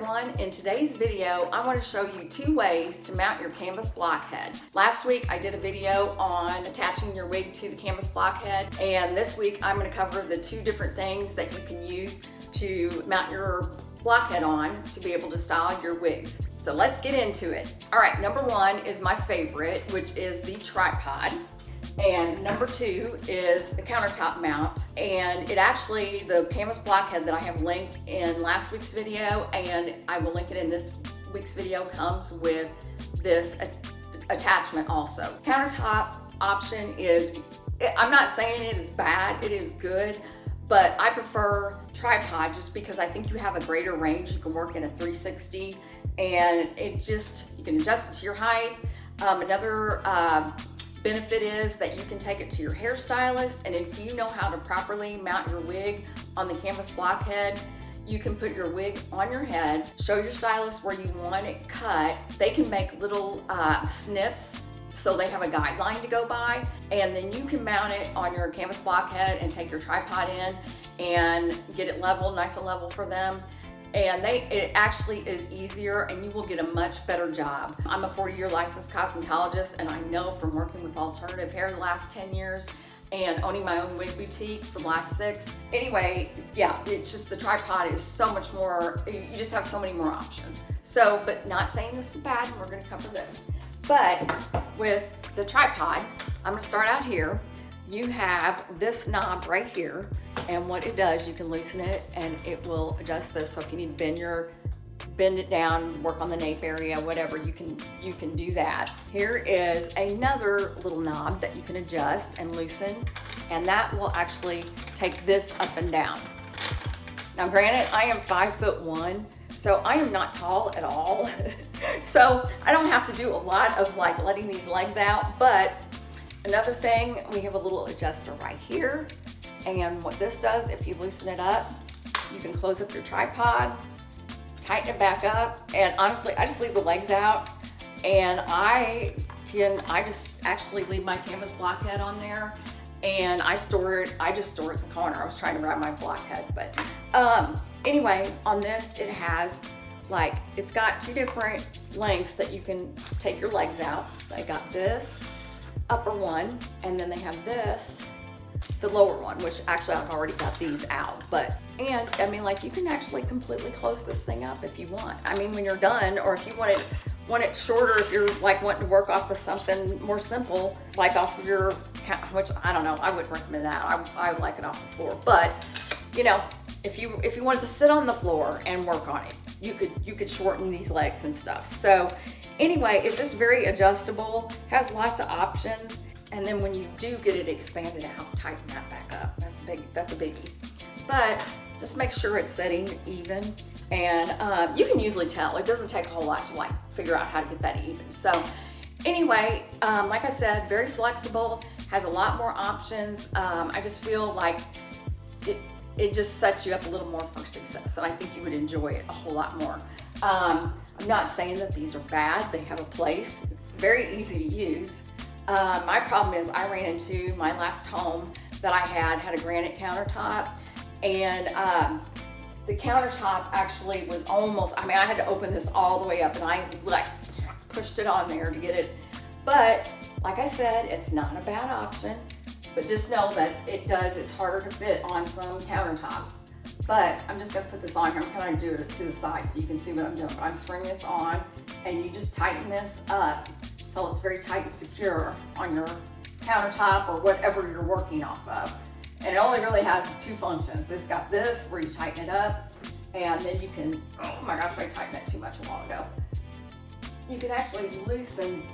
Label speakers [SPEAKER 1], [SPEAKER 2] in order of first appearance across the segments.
[SPEAKER 1] everyone, in today's video I want to show you 2 ways to mount your canvas blockhead. Last week I did a video on attaching your wig to the canvas blockhead, and this week I'm going to cover the 2 different things that you can use to mount your blockhead on to be able to style your wigs. So let's get into it. Alright, number 1 is my favorite, which is the tripod. And number 2 is the countertop mount, and the canvas blockhead that I have linked in last week's video, and I will link it in this week's video, comes with this attachment also. Countertop option is, I'm not saying it is bad, it is good, but I prefer tripod just because I think you have a greater range. You can work in a 360 and you can adjust it to your height. Another benefit is that you can take it to your hairstylist, and if you know how to properly mount your wig on the canvas blockhead, you can put your wig on your head, show your stylist where you want it cut. They can make little snips so they have a guideline to go by, and then you can mount it on your canvas blockhead and take your tripod in and get it level, nice and level for them. And it actually is easier, and you will get a much better job. I'm a 40-year licensed cosmetologist, and I know from working with alternative hair the last 10 years and owning my own wig boutique for the last 6. Anyway, yeah, it's just the tripod is so much more, you just have so many more options. So, but not saying this is bad, and we're gonna cover this. But with the tripod, I'm gonna start out here. You have this knob right here, and what it does, you can loosen it and it will adjust this. So if you need to bend it down, work on the nape area, whatever, you can do that. Here is another little knob that you can adjust and loosen, and that will actually take this up and down. Now granted, I am 5'1", so I am not tall at all. So I don't have to do a lot of like letting these legs out, but another thing, we have a little adjuster right here, and what this does, if you loosen it up, you can close up your tripod, tighten it back up, and honestly, I just leave the legs out, and I just actually leave my canvas blockhead on there, and I just store it in the corner. I was trying to grab my blockhead, but anyway, on this, it's got 2 different lengths that you can take your legs out. I got this upper one, and then they have this, the lower one, which actually I've already got these out. And I mean, like, you can actually completely close this thing up if you want. I mean, when you're done, or if you want it shorter, if you're like wanting to work off of something more simple, like off of your, which I don't know, I wouldn't recommend that. I would like it off the floor, but you know, if you wanted to sit on the floor and work on it, you could shorten these legs and stuff. So anyway, it's just very adjustable, has lots of options, and then when you do get it expanded out, tighten that back up. That's a biggie. But just make sure it's sitting even, and you can usually tell. It doesn't take a whole lot to like figure out how to get that even. So anyway, like I said, very flexible, has a lot more options. I just feel like it just sets you up a little more for success, so I think you would enjoy it a whole lot more. I'm not saying that these are bad. They have a place, very easy to use. My problem is I ran into my last home that I had a granite countertop, and the countertop actually was almost, I mean, I had to open this all the way up, and I like pushed it on there to get it. But like I said, it's not a bad option. But just know that it's harder to fit on some countertops. But I'm just gonna put this on here. I'm gonna do it to the side so you can see what I'm doing. But I'm springing this on, and you just tighten this up until it's very tight and secure on your countertop or whatever you're working off of. And it only really has 2 functions. It's got this where you tighten it up, and then you can, oh my gosh, I tightened that too much a while ago. You can actually loosen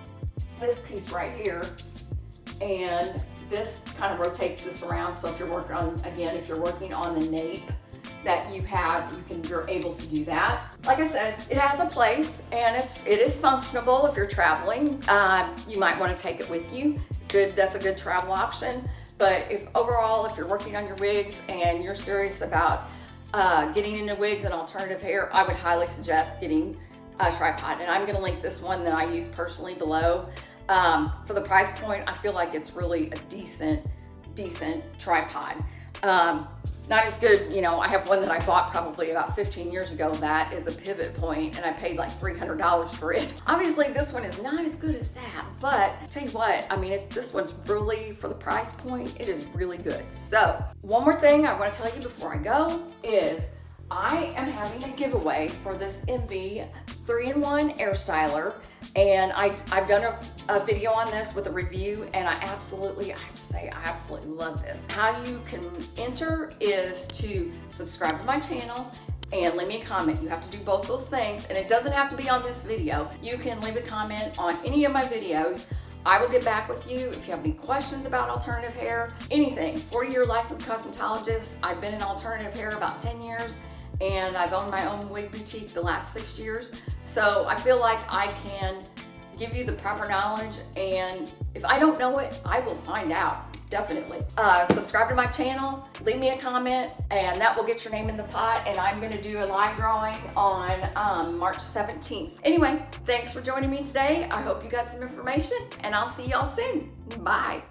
[SPEAKER 1] this piece right here, and this kind of rotates this around. So if you're working on the nape that you're able to do that. Like I said, it has a place, and it is functional if you're traveling. You might want to take it with you. That's a good travel option. But if you're working on your wigs and you're serious about getting into wigs and alternative hair, I would highly suggest getting a tripod. And I'm gonna link this one that I use personally below. For the price point, I feel like it's really a decent tripod. not as good. You know, I have one that I bought probably about 15 years ago. That is a pivot point, and I paid like $300 for it. Obviously, this one is not as good as that, but tell you what, I mean, this one's really, for the price point, it is really good. So, one more thing I want to tell you before I go is I am having a giveaway for this MV 3-in-1 air styler, and I've done a video on this with a review, and I have to say, I absolutely love this. How you can enter is to subscribe to my channel and leave me a comment. You have to do both those things, and it doesn't have to be on this video. You can leave a comment on any of my videos. I will get back with you if you have any questions about alternative hair, anything. 40-year licensed cosmetologist. I've been in alternative hair about 10 years, and I've owned my own wig boutique the last 6 years. So I feel like I can give you the proper knowledge, and if I don't know it, I will find out, definitely. Subscribe to my channel, leave me a comment, and that will get your name in the pot, and I'm gonna do a live drawing on March 17th. Anyway, thanks for joining me today. I hope you got some information, and I'll see y'all soon. Bye.